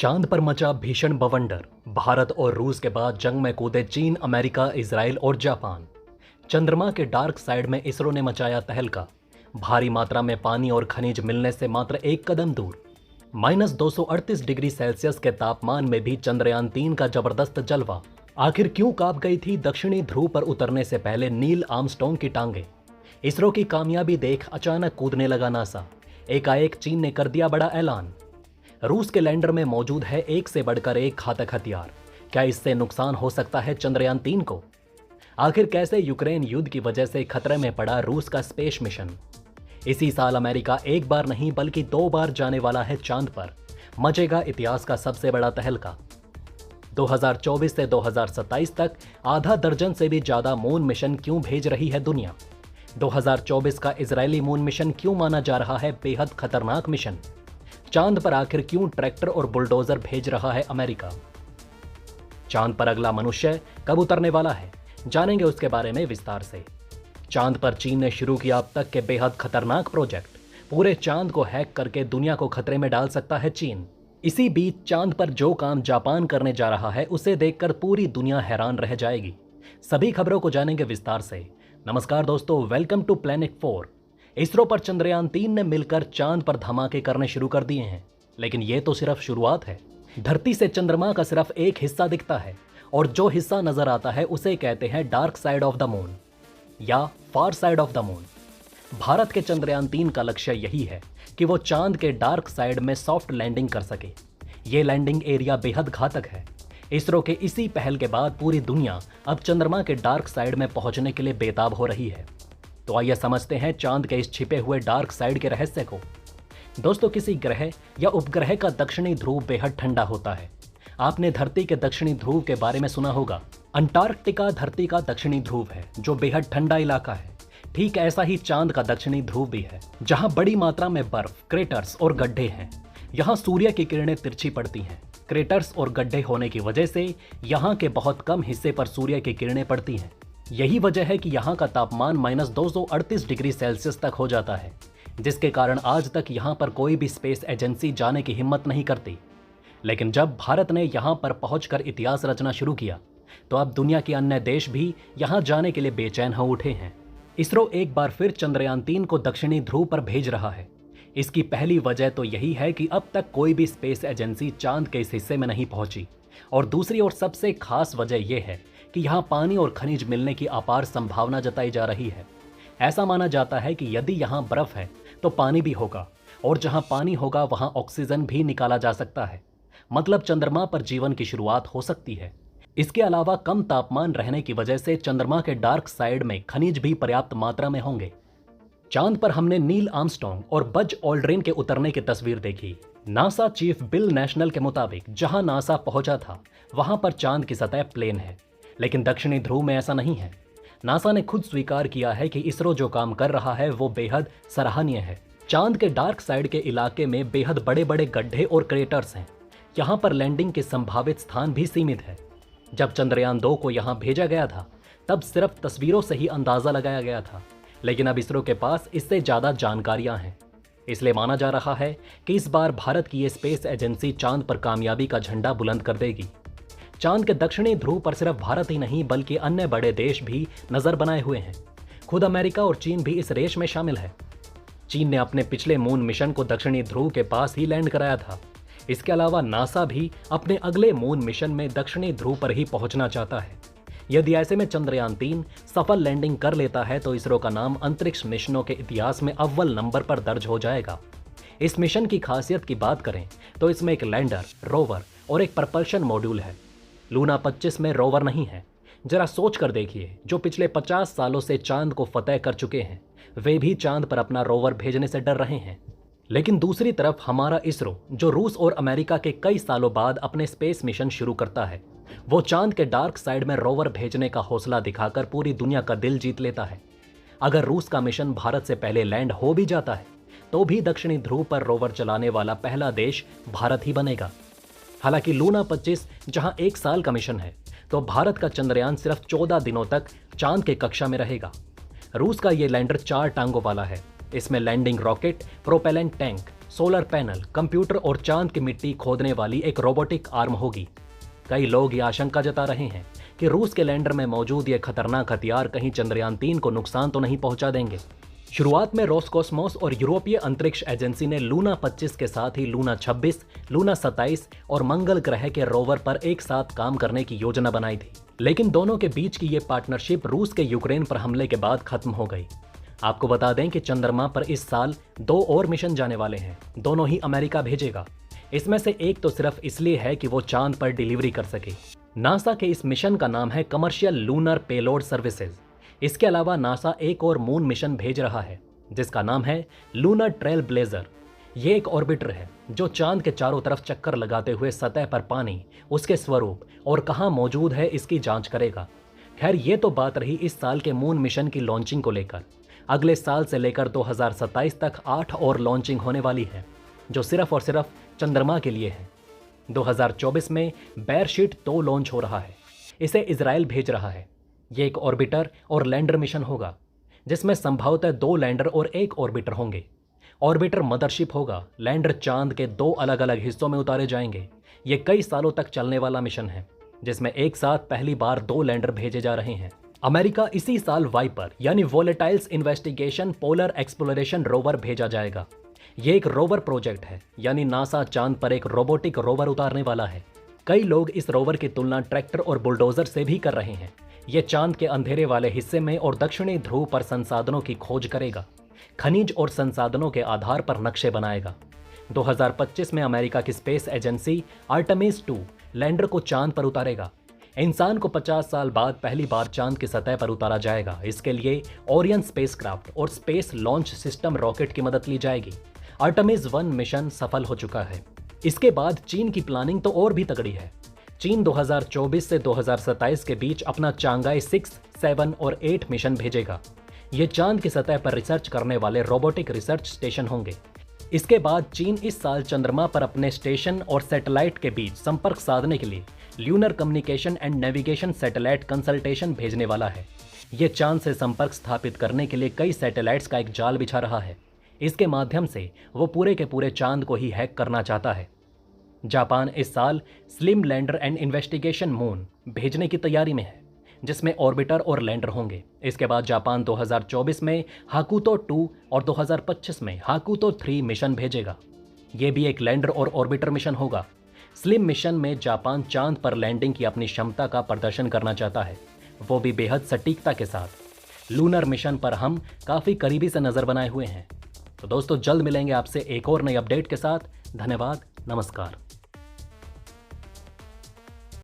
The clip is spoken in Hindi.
चांद पर मचा भीषण बवंडर। भारत और रूस के बाद जंग में कूदे चीन, अमेरिका, इजराइल और जापान। चंद्रमा के डार्क साइड में इसरो ने मचाया तहलका। भारी मात्रा में पानी और खनिज मिलने से मात्र एक कदम दूर। -238 डिग्री सेल्सियस के तापमान में भी चंद्रयान-3 का जबरदस्त जलवा। आखिर क्यों कांप गई थी दक्षिणी ध्रुव पर उतरने से पहले नील आर्मस्ट्रॉन्ग की टांगें? इसरो की कामयाबी देख अचानक कूदने लगा नासा। एकाएक चीन ने कर दिया बड़ा ऐलान। रूस के लैंडर में मौजूद है एक से बढ़कर एक घातक हथियार। क्या इससे नुकसान हो सकता है चंद्रयान-3 को? आखिर कैसे यूक्रेन युद्ध की वजह से खतरे में पड़ा रूस का स्पेस मिशन? इसी साल अमेरिका एक बार नहीं बल्कि 2 बार जाने वाला है चांद पर। मचेगा इतिहास का सबसे बड़ा तहलका। 2024 से 2027 तक आधा दर्जन से भी ज्यादा मून मिशन क्यों भेज रही है दुनिया? 2024 का इजरायली मून मिशन क्यों माना जा रहा है बेहद खतरनाक मिशन? चांद पर आखिर क्यों ट्रैक्टर और बुलडोजर भेज रहा है अमेरिका? चांद पर अगला मनुष्य कब उतरने वाला है, जानेंगे उसके बारे में विस्तार से। चांद पर चीन ने शुरू किया अब तक के बेहद खतरनाक प्रोजेक्ट। पूरे चांद को हैक करके दुनिया को खतरे में डाल सकता है चीन। इसी बीच चांद पर जो काम जापान करने जा रहा है उसे देखकर पूरी दुनिया हैरान रह जाएगी। सभी खबरों को जानेंगे विस्तार से। नमस्कार दोस्तों, वेलकम टू प्लैनेट 4। इसरो पर चंद्रयान-3 ने मिलकर चांद पर धमाके करने शुरू कर दिए हैं, लेकिन ये तो सिर्फ शुरुआत है। धरती से चंद्रमा का सिर्फ एक हिस्सा दिखता है और जो हिस्सा नजर आता है उसे कहते हैं dark side of the moon या far side of the moon. Bharat के चंद्रयान-3 का लक्ष्य यही है कि वो चांद के डार्क साइड में सॉफ्ट लैंडिंग कर सके। ये लैंडिंग एरिया बेहद घातक है। इसरो के इसी पहल के बाद पूरी दुनिया अब चंद्रमा के डार्क साइड में पहुंचने के लिए बेताब हो रही है। तो आइए समझते हैं चांद के इस छिपे हुए डार्क साइड के रहस्य को। दोस्तों, किसी ग्रह या उपग्रह का दक्षिणी ध्रुव बेहद ठंडा होता है। आपने धरती के दक्षिणी ध्रुव के बारे में सुना होगा। अंटार्कटिका धरती का दक्षिणी ध्रुव है जो बेहद ठंडा इलाका है। ठीक ऐसा ही चांद का दक्षिणी ध्रुव भी है, जहां बड़ी मात्रा में बर्फ, क्रेटर्स और गड्ढे हैं। यहाँ सूर्य की किरणें तिरछी पड़ती हैं। क्रेटर्स और गड्ढे होने की वजह से यहाँ के बहुत कम हिस्से पर सूर्य की किरणें पड़ती हैं। यही वजह है कि यहाँ का तापमान -238 डिग्री सेल्सियस तक हो जाता है, जिसके कारण आज तक यहाँ पर कोई भी स्पेस एजेंसी जाने की हिम्मत नहीं करती। लेकिन जब भारत ने यहाँ पर पहुंचकर इतिहास रचना शुरू किया, तो अब दुनिया के अन्य देश भी यहाँ जाने के लिए बेचैन हो उठे हैं। इसरो एक बार फिर चंद्रयान-3 को दक्षिणी ध्रुव पर भेज रहा है। इसकी पहली वजह तो यही है कि अब तक कोई भी स्पेस एजेंसी चांद के इस हिस्से में नहीं पहुंची, और दूसरी और सबसे खास वजह यह है कि यहाँ पानी और खनिज मिलने की अपार संभावना जताई जा रही है। ऐसा माना जाता है कि यदि यहाँ बर्फ है तो पानी भी होगा, और जहाँ पानी होगा वहाँ ऑक्सीजन भी निकाला जा सकता है। मतलब चंद्रमा पर जीवन की शुरुआत हो सकती है। इसके अलावा कम तापमान रहने की वजह से चंद्रमा के डार्क साइड में खनिज भी पर्याप्त मात्रा में होंगे। चांद पर हमने नील आर्मस्ट्रॉन्ग और बज ऑल्ड्रिन के उतरने की तस्वीर देखी। नासा चीफ बिल नेशनल के मुताबिक जहां नासा पहुंचा था वहां पर चांद की सतह प्लेन है, लेकिन दक्षिणी ध्रुव में ऐसा नहीं है। नासा ने खुद स्वीकार किया है कि इसरो जो काम कर रहा है वो बेहद सराहनीय है। चांद के डार्क साइड के इलाके में बेहद बड़े बड़े गड्ढे और क्रेटर्स हैं। यहाँ पर लैंडिंग के संभावित स्थान भी सीमित है। जब चंद्रयान-2 को यहाँ भेजा गया था तब सिर्फ तस्वीरों से ही अंदाजा लगाया गया था, लेकिन अब इसरो के पास इससे ज्यादा जानकारियां हैं। इसलिए माना जा रहा है कि इस बार भारत की ये स्पेस एजेंसी चांद पर कामयाबी का झंडा बुलंद कर देगी। चांद के दक्षिणी ध्रुव पर सिर्फ भारत ही नहीं बल्कि अन्य बड़े देश भी नजर बनाए हुए हैं। खुद अमेरिका और चीन भी इस रेस में शामिल है। चीन ने अपने पिछले मून मिशन को दक्षिणी ध्रुव के पास ही लैंड कराया था। इसके अलावा नासा भी अपने अगले मून मिशन में दक्षिणी ध्रुव पर ही पहुंचना चाहता है। यदि ऐसे में चंद्रयान-3 सफल लैंडिंग कर लेता है तो इसरो का नाम अंतरिक्ष मिशनों के इतिहास में अव्वल नंबर पर दर्ज हो जाएगा। इस मिशन की खासियत की बात करें तो इसमें एक लैंडर, रोवर और एक प्रपल्शन मॉड्यूल है। लूना 25 में रोवर नहीं है। जरा सोच कर देखिए, जो पिछले 50 सालों से चांद को फतेह कर चुके हैं वे भी चांद पर अपना रोवर भेजने से डर रहे हैं। लेकिन दूसरी तरफ हमारा इसरो, जो रूस और अमेरिका के कई सालों बाद अपने स्पेस मिशन शुरू करता है, वो चांद के डार्क साइड में रोवर भेजने का हौसला दिखाकर पूरी दुनिया का दिल जीत लेता है। अगर रूस का मिशन भारत से पहले लैंड हो भी जाता है तो भी दक्षिणी ध्रुव पर रोवर चलाने वाला पहला देश भारत ही बनेगा। हालांकि लूना 25 जहां 1 साल का मिशन है, तो भारत का चंद्रयान सिर्फ 14 दिनों तक चांद के कक्षा में रहेगा। रूस का ये लैंडर 4 टांगों वाला है। इसमें landing rocket, propellant tank, solar panel, computer और चांद की मिट्टी खोदने वाली एक रोबोटिक आर्म होगी। कई लोग ये आशंका जता रहे हैं कि रूस के लैंडर में मौजूद ये खतरनाक हथियार कहीं चंद्रयान-3 को नुकसान तो नहीं पहुंचा देंगे। शुरुआत में रोसकॉस्मोस और यूरोपीय अंतरिक्ष एजेंसी ने लूना 25 के साथ ही लूना 26, लूना 27 और मंगल ग्रह के रोवर पर एक साथ काम करने की योजना बनाई थी, लेकिन दोनों के बीच की ये पार्टनरशिप रूस के यूक्रेन पर हमले के बाद खत्म हो गई। आपको बता दें कि चंद्रमा पर इस साल 2 और मिशन जाने वाले हैं, दोनों ही अमेरिका भेजेगा। इसमें से एक तो सिर्फ इसलिए है कि वो चांद पर डिलीवरी कर सके। नासा के इस मिशन का नाम है कमर्शियल लूनर पेलोड सर्विसेज। इसके अलावा नासा एक और मून मिशन भेज रहा है जिसका नाम है लूनर ट्रेल ब्लेजर। ये एक ऑर्बिटर है जो चांद के चारों तरफ चक्कर लगाते हुए सतह पर पानी, उसके स्वरूप और कहाँ मौजूद है इसकी जांच करेगा। खैर, ये तो बात रही इस साल के मून मिशन की लॉन्चिंग को लेकर। अगले साल से लेकर 2027 तक 8 और लॉन्चिंग होने वाली है जो सिर्फ और सिर्फ चंद्रमा के लिए है। 2024 में बेयरशीट 2 लॉन्च हो रहा है। इसे इजराइल भेज रहा है। ये एक ऑर्बिटर और लैंडर मिशन होगा जिसमें संभवतः 2 लैंडर और 1 ऑर्बिटर होंगे। ऑर्बिटर मदरशिप होगा। लैंडर चांद के 2 अलग अलग हिस्सों में उतारे जाएंगे। ये कई सालों तक चलने वाला मिशन है जिसमें एक साथ पहली बार 2 लैंडर भेजे जा रहे हैं। अमेरिका इसी साल वाइपर यानी volatiles investigation polar exploration rover भेजा जाएगा। ये एक रोवर प्रोजेक्ट है, यानी नासा चांद पर एक रोबोटिक रोवर उतारने वाला है। कई लोग इस रोवर की तुलना ट्रैक्टर और बुलडोजर से भी कर रहे हैं। ये चांद के अंधेरे वाले हिस्से में और दक्षिणी ध्रुव पर संसाधनों की खोज करेगा। खनिज और संसाधनों के आधार पर नक्शे बनाएगा। 2025 में अमेरिका की स्पेस एजेंसी आर्टेमिस 2 लैंडर को चांद पर उतारेगा। इंसान को 50 साल बाद पहली बार चांद की सतह पर उतारा जाएगा। इसके लिए ओरियन स्पेसक्राफ्ट और स्पेस लॉन्च सिस्टम रॉकेट की मदद ली जाएगी। आर्टेमिस 1 मिशन सफल हो चुका है। इसके बाद चीन की प्लानिंग तो और भी तगड़ी है। चीन 2024 से 2027 के बीच अपना चांगाई 6, 7 और 8 मिशन भेजेगा। ये चांद की सतह पर रिसर्च करने वाले रोबोटिक रिसर्च स्टेशन होंगे। इसके बाद चीन इस साल चंद्रमा पर अपने स्टेशन और सैटेलाइट के बीच संपर्क साधने के लिए lunar communication and navigation satellite consultation भेजने वाला है। ये चांद से संपर्क स्थापित करने के लिए कई सैटेलाइट्स का एक जाल बिछा रहा है। इसके माध्यम से वो पूरे के पूरे चांद को ही हैक करना चाहता है। जापान इस साल slim lander and investigation moon भेजने की तैयारी में है जिसमें ऑर्बिटर और लैंडर होंगे। इसके बाद जापान 2024 में हाकुतो 2 और 2025 में हाकुतो 3 मिशन भेजेगा। ये भी एक लैंडर और ऑर्बिटर मिशन होगा। स्लिम मिशन में जापान चांद पर लैंडिंग की अपनी क्षमता का प्रदर्शन करना चाहता है, वो भी बेहद सटीकता के साथ। लूनर मिशन पर हम काफ़ी करीबी से नज़र बनाए हुए हैं। तो दोस्तों, जल्द मिलेंगे आपसे एक और नई अपडेट के साथ। धन्यवाद, नमस्कार।